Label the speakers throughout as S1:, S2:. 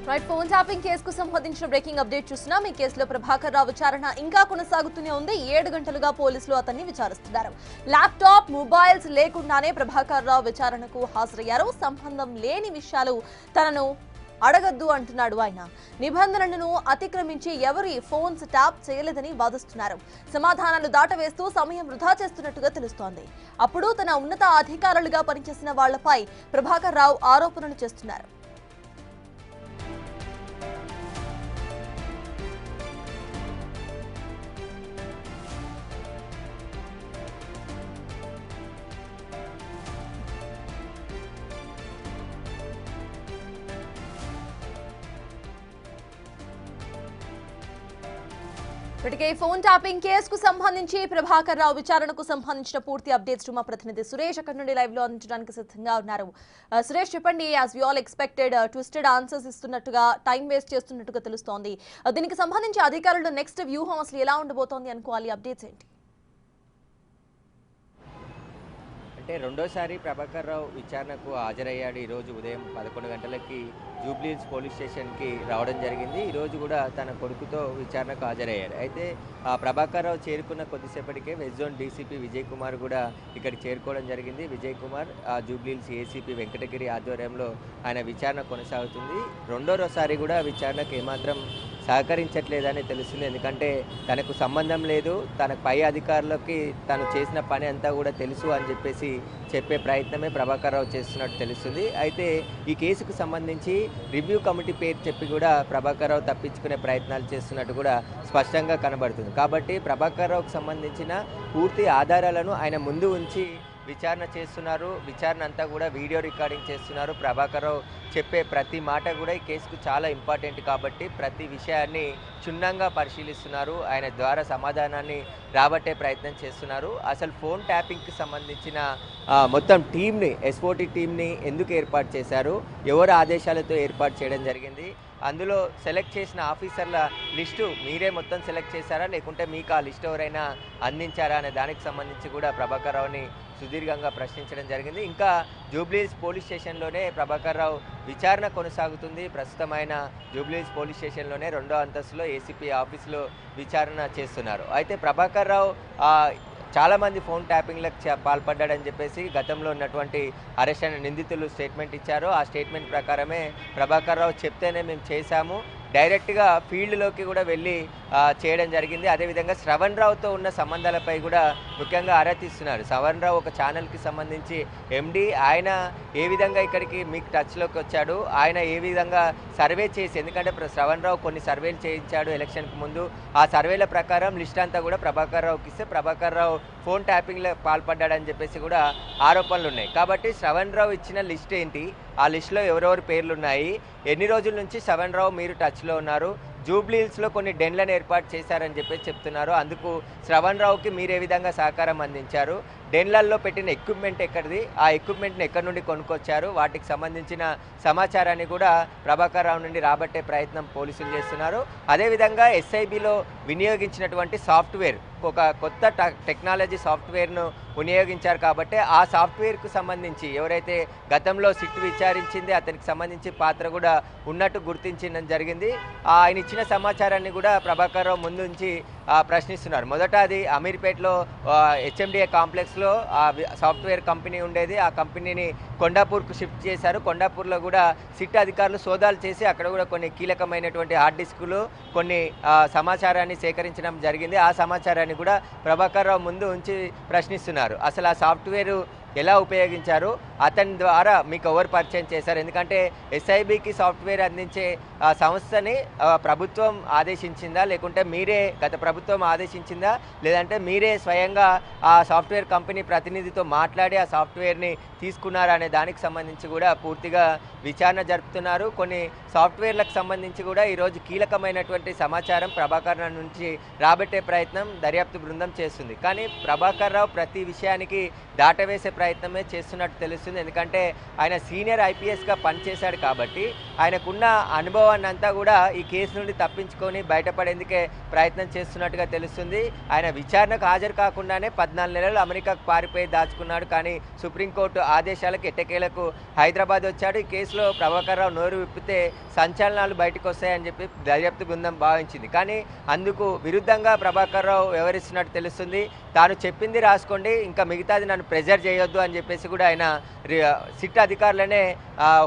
S1: Right, phone tapping కేసుకు సంబంధించిన breaking update చూస్తున్నాం. ఈ కేసులో ప్రభాకర్ రావు విచారణ ఇంకా కొనసాగుతూనే ఉంది. 7 గంటలుగా పోలీసులు అతన్ని విచారిస్తున్నారు. ల్యాప్టాప్, మొబైల్స్ లేకుండానే ప్రభాకర్ రావు విచారణకు హాజరయ్యారు. సంబంధం లేని విషయాలు తనను అడగద్దు అంటున్నాడు ఆయన. నిబంధనలను అతిక్రమించి ఎవరి ఫోన్స్ ట్యాప్ చేయలేదని వాదిస్తున్నారు. సమాధానాలు దాటవేస్తూ సమయం వృధా చేస్తున్నట్టుగా తెలుస్తోంది. అప్పుడు తన ఉన్నత అధికారులుగా పనిచేసిన వాళ్లపై ప్రభాకర్ రావు ఆరోపణలు చేస్తున్నారు. ఇప్పటికే ఫోన్ ట్యాపింగ్ కేసుకు సంబంధించి ప్రభాకర్ రావు విచారణకు సంబంధించిన పూర్తి అప్డేట్స్ మా ప్రతినిధి సురేష్ అక్కడి నుండి లైవ్ లో అందించడానికి సిద్ధంగా ఉన్నారు. సురేష్, చెప్పండి. As we all expected twisted answers ఇస్తున్నట్టుగా, టైం వేస్ట్ చేస్తున్నట్టుగా తెలుస్తోంది. దీనికి సంబంధించి అధికారులు నెక్స్ట్ వ్యూహం అసలు ఎలా ఉండబోతోంది అనుకోవాలి? అప్డేట్స్ ఏంటి?
S2: అంటే రెండోసారి ప్రభాకర్ రావు విచారణకు హాజరయ్యాడు. ఈరోజు ఉదయం 11 గంటలకి జూబ్లీహిల్స్ పోలీస్ స్టేషన్కి రావడం జరిగింది. ఈరోజు కూడా తన కొడుకుతో విచారణకు హాజరయ్యాడు. అయితే ప్రభాకర్ రావు చేరుకున్న కొద్దిసేపటికే west zone DCP Vijay Kumar కూడా ఇక్కడికి చేరుకోవడం జరిగింది. విజయ్ కుమార్ జూబ్లీహిల్స్ ఏసీపీ వెంకటగిరి ఆధ్వర్యంలో ఆయన విచారణ కొనసాగుతుంది. రెండోసారి కూడా విచారణకు ఏమాత్రం సహకరించట్లేదని తెలుస్తుంది. ఎందుకంటే తనకు సంబంధం లేదు, తన పై అధికారులకి తను చేసిన పని అంతా కూడా తెలుసు అని చెప్పేసి చెప్పే ప్రయత్నమే ప్రభాకర్ రావు చేస్తున్నట్టు తెలుస్తుంది. అయితే ఈ కేసుకు సంబంధించి రివ్యూ కమిటీ పేరు చెప్పి కూడా ప్రభాకర్ రావు తప్పించుకునే ప్రయత్నాలు చేస్తున్నట్టు కూడా స్పష్టంగా కనబడుతుంది. కాబట్టి ప్రభాకర్ రావుకు సంబంధించిన పూర్తి ఆధారాలను ఆయన ముందు ఉంచి విచారణ చేస్తున్నారు. విచారణ అంతా కూడా వీడియో రికార్డింగ్ చేస్తున్నారు. ప్రభాకర్ రావు చెప్పే ప్రతి మాట కూడా ఈ కేసుకు చాలా ఇంపార్టెంట్ కాబట్టి ప్రతి విషయాన్ని క్షుణ్ణంగా పరిశీలిస్తున్నారు. ఆయన ద్వారా సమాధానాన్ని రాబట్టే ప్రయత్నం చేస్తున్నారు. అసలు ఫోన్ ట్యాపింగ్కి సంబంధించిన మొత్తం టీంని, ఎస్ఓటీ టీంని ఎందుకు ఏర్పాటు చేశారు, ఎవరి ఆదేశాలతో ఏర్పాటు చేయడం జరిగింది, అందులో సెలెక్ట్ చేసిన ఆఫీసర్ల లిస్టు మీరే మొత్తం సెలెక్ట్ చేశారా, లేకుంటే మీకు ఆ లిస్ట్ ఎవరైనా అందించారా అనే దానికి సంబంధించి కూడా ప్రభాకర్ రావుని సుదీర్ఘంగా ప్రశ్నించడం జరిగింది. ఇంకా జూబ్లీహిల్స్ పోలీస్ స్టేషన్లోనే ప్రభాకర్ రావు విచారణ కొనసాగుతుంది. ప్రస్తుతం ఆయన జూబ్లీహిల్స్ పోలీస్ స్టేషన్లోనే 2వ అంతస్తులో ఏసీపీ ఆఫీసులో విచారణ చేస్తున్నారు. అయితే ప్రభాకర్ రావు చాలామంది ఫోన్ ట్యాపింగ్లకు పాల్పడ్డాడని చెప్పేసి గతంలో ఉన్నటువంటి అరెస్ట్ అయిన నిందితులు స్టేట్మెంట్ ఇచ్చారు. ఆ స్టేట్మెంట్ ప్రకారమే ప్రభాకర్ రావు చెప్తేనే మేము చేశాము, డైరెక్ట్గా ఫీల్డ్లోకి కూడా వెళ్ళి చేయడం జరిగింది. అదేవిధంగా శ్రవణ్ రావుతో ఉన్న సంబంధాలపై కూడా ముఖ్యంగా ఆరా తీస్తున్నారు. శ్రవణ్ రావు ఒక ఛానల్కి సంబంధించి ఎండి, ఆయన ఏ విధంగా ఇక్కడికి మీకు టచ్లోకి వచ్చాడు, ఆయన ఏ విధంగా సర్వే చేసి, ఎందుకంటే శ్రవణ్ రావు కొన్ని సర్వేలు చేయించాడు ఎలక్షన్కి ముందు, ఆ సర్వేల ప్రకారం లిస్ట్ అంతా కూడా ప్రభాకర్ రావుకి ఇస్తే ప్రభాకర్ రావు ఫోన్ ట్యాపింగ్లో పాల్పడ్డాడని చెప్పేసి కూడా ఆరోపణలు ఉన్నాయి. కాబట్టి శ్రవణ్ రావు ఇచ్చిన లిస్ట్ ఏంటి, ఆ లిస్టులో ఎవరెవరి పేర్లు ఉన్నాయి, ఎన్ని రోజుల నుంచి శ్రవణ్ రావు మీరు టచ్లో ఉన్నారు, జూబ్లీహిల్స్లో కొన్ని డెన్లను ఏర్పాటు చేశారని చెప్పేసి చెప్తున్నారు. అందుకు శ్రవణ్ రావుకి మీరు ఏ విధంగా సహకారం అందించారు, డెన్లల్లో పెట్టిన ఎక్విప్మెంట్ ఎక్కడిది, ఆ ఎక్విప్మెంట్ని ఎక్కడి నుండి కొనుక్కొచ్చారు, వాటికి సంబంధించిన సమాచారాన్ని కూడా ప్రభాకర్ రావు నుండి రాబట్టే ప్రయత్నం పోలీసులు చేస్తున్నారు. అదేవిధంగా ఎస్ఐబిలో వినియోగించినటువంటి సాఫ్ట్వేర్, ఒక కొత్త టెక్నాలజీ సాఫ్ట్వేర్ను వినియోగించారు కాబట్టి ఆ సాఫ్ట్వేర్కు సంబంధించి ఎవరైతే గతంలో సిట్ విచారించింది అతనికి సంబంధించి పాత్ర కూడా ఉన్నట్టు గుర్తించడం జరిగింది. ఆయన ఇచ్చిన సమాచారాన్ని కూడా ప్రభాకర్ రావు ముందు నుంచి ప్రశ్నిస్తున్నారు. మొదట అది అమీర్పేటలో హెచ్ఎండిఏ కాంప్లెక్స్లో సాఫ్ట్వేర్ కంపెనీ ఉండేది, ఆ కంపెనీని కొండాపూర్కు షిఫ్ట్ చేశారు. కొండాపూర్లో కూడా సిట్ అధికారులు సోదాలు చేసి అక్కడ కూడా కొన్ని కీలకమైనటువంటి హార్డ్ డిస్కులు, కొన్ని సమాచారాన్ని సేకరించడం జరిగింది. ఆ సమాచారాన్ని కూడా ప్రభాకర్ రావు ముందు ఉంచి ప్రశ్నిస్తున్నారు. అసలు ఆ సాఫ్ట్వేరు ఎలా ఉపయోగించారు, అతని ద్వారా మీకు ఎవరు పరిచయం చేశారు, ఎందుకంటే ఎస్ఐబికి సాఫ్ట్వేర్ అందించే సంస్థని ప్రభుత్వం ఆదేశించిందా, లేకుంటే మీరే గత ప్రభుత్వం ఆదేశించిందా, లేదంటే మీరే స్వయంగా ఆ సాఫ్ట్వేర్ కంపెనీ ప్రతినిధితో మాట్లాడి ఆ సాఫ్ట్వేర్ని తీసుకున్నారా అనే దానికి సంబంధించి కూడా పూర్తిగా విచారణ జరుపుతున్నారు. కొన్ని సాఫ్ట్వేర్లకు సంబంధించి కూడా ఈరోజు కీలకమైనటువంటి సమాచారం ప్రభాకర్ రావు నుంచి రాబట్టే ప్రయత్నం దర్యాప్తు బృందం చేస్తుంది. కానీ ప్రభాకర్ రావు ప్రతి విషయానికి దాటవేసే ప్రయత్నమే చేస్తున్నట్టు తెలుస్తుంది. ఎందుకంటే ఆయన సీనియర్ ఐపీఎస్గా పనిచేశాడు కాబట్టి ఆయనకున్న అనుభవాన్ని అంతా కూడా ఈ కేసు నుండి తప్పించుకొని బయటపడేందుకే ప్రయత్నం చేస్తున్నట్టుగా తెలుస్తుంది. ఆయన విచారణకు హాజరు కాకుండానే 14 నెలలు అమెరికాకు పారిపోయి దాచుకున్నాడు. కానీ సుప్రీంకోర్టు ఆదేశాలకు ఎట్టకేలకు హైదరాబాద్ వచ్చాడు. ఈ కేసులో ప్రభాకర్ రావు నోరు విప్పితే సంచలనాలు బయటకు వస్తాయని చెప్పి దర్యాప్తు బృందం భావించింది. కానీ అందుకు విరుద్ధంగా ప్రభాకర్ రావు వ్యవహరిస్తున్నట్టు తెలుస్తుంది. తాను చెప్పింది రాసుకోండి, ఇంకా మిగతాది నన్ను ప్రెజర్ చేయొద్దు అని చెప్పేసి కూడా ఆయన సిట్ అధికారులనే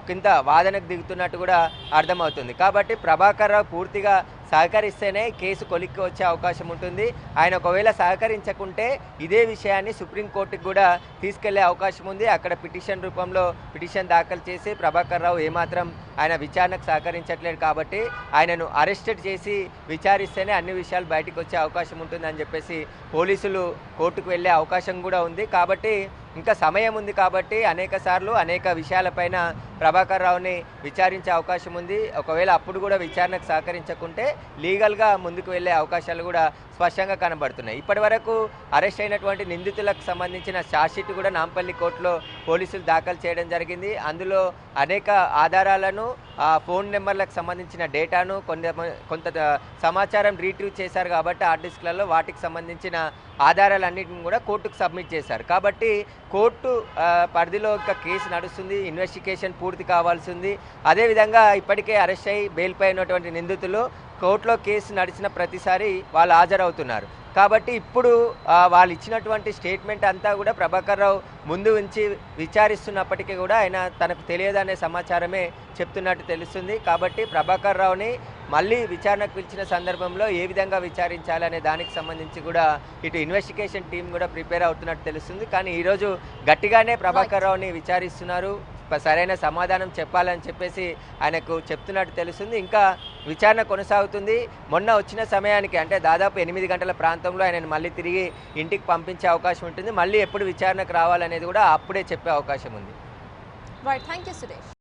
S2: ఒకంత వాదనకు దిగుతున్నట్టు కూడా అర్థమవుతుంది. కాబట్టి ప్రభాకర్ రావు పూర్తిగా సహకరిస్తేనే కేసు కొలిక్కి వచ్చే అవకాశం ఉంటుంది. ఆయన ఒకవేళ సహకరించకుంటే ఇదే విషయాన్ని సుప్రీంకోర్టుకు కూడా తీసుకెళ్లే అవకాశం ఉంది. అక్కడ పిటిషన్ రూపంలో పిటిషన్ దాఖలు చేసి ప్రభాకర్ రావు ఏమాత్రం ఆయన విచారణకు సహకరించట్లేదు కాబట్టి ఆయనను అరెస్టెడ్ చేసి విచారిస్తేనే అన్ని విషయాలు బయటకు వచ్చే అవకాశం ఉంటుందని చెప్పేసి పోలీసులు కోర్టుకు వెళ్ళే అవకాశం కూడా ఉంది. కాబట్టి ఇంకా సమయం ఉంది కాబట్టి అనేక విషయాలపైన ప్రభాకర్ రావుని విచారించే అవకాశం ఉంది. ఒకవేళ అప్పుడు కూడా విచారణకు సహకరించకుంటే లీగల్గా ముందుకు వెళ్ళే అవకాశాలు కూడా స్పష్టంగా కనబడుతున్నాయి. ఇప్పటి వరకు అరెస్ట్ అయినటువంటి నిందితులకు సంబంధించిన ఛార్జ్షీట్ కూడా నాంపల్లి కోర్టులో పోలీసులు దాఖలు చేయడం జరిగింది. అందులో అనేక ఆధారాలను, ఫోన్ నెంబర్లకు సంబంధించిన డేటాను, కొంత సమాచారం రీట్రీవ్ చేశారు కాబట్టి హార్డ్ డిస్క్లలో వాటికి సంబంధించిన ఆధారాలన్నింటిని కూడా కోర్టుకు సబ్మిట్ చేశారు. కాబట్టి కోర్టు పరిధిలో ఒక కేసు నడుస్తుంది, ఇన్వెస్టిగేషన్ పూర్తి కావాల్సింది. అదేవిధంగా ఇప్పటికే అరెస్ట్ అయ్యి బెయిల్పై ఉన్నటువంటి నిందితులు కోర్టులో కేసు నడిచిన ప్రతిసారి వాళ్ళు హాజరవుతున్నారు. కాబట్టి ఇప్పుడు వాళ్ళు ఇచ్చినటువంటి స్టేట్మెంట్ అంతా కూడా ప్రభాకర్ రావు ముందు ఉంచి విచారిస్తున్నప్పటికీ కూడా ఆయన తనకు తెలియదనే సమాచారమే చెప్తున్నట్టు తెలుస్తుంది. కాబట్టి ప్రభాకర్ రావుని మళ్ళీ విచారణకు పిలిచిన సందర్భంలో ఏ విధంగా విచారించాలనే దానికి సంబంధించి కూడా ఇటు ఇన్వెస్టిగేషన్ టీం కూడా ప్రిపేర్ అవుతున్నట్టు తెలుస్తుంది. కానీ ఈరోజు గట్టిగానే ప్రభాకర్ రావుని విచారిస్తున్నారు. సరైన సమాధానం చెప్పాలని చెప్పేసి ఆయనకు చెప్తున్నట్టు తెలుస్తుంది. ఇంకా విచారణ కొనసాగుతుంది. మొన్న వచ్చిన సమయానికి అంటే దాదాపు 8 గంటల ప్రాంతంలో ఆయనను మళ్ళీ తిరిగి ఇంటికి పంపించే అవకాశం ఉంటుంది. మళ్ళీ ఎప్పుడు విచారణకు రావాలనేది కూడా అప్పుడే చెప్పే అవకాశం ఉంది.
S1: Right, thank you Suresh.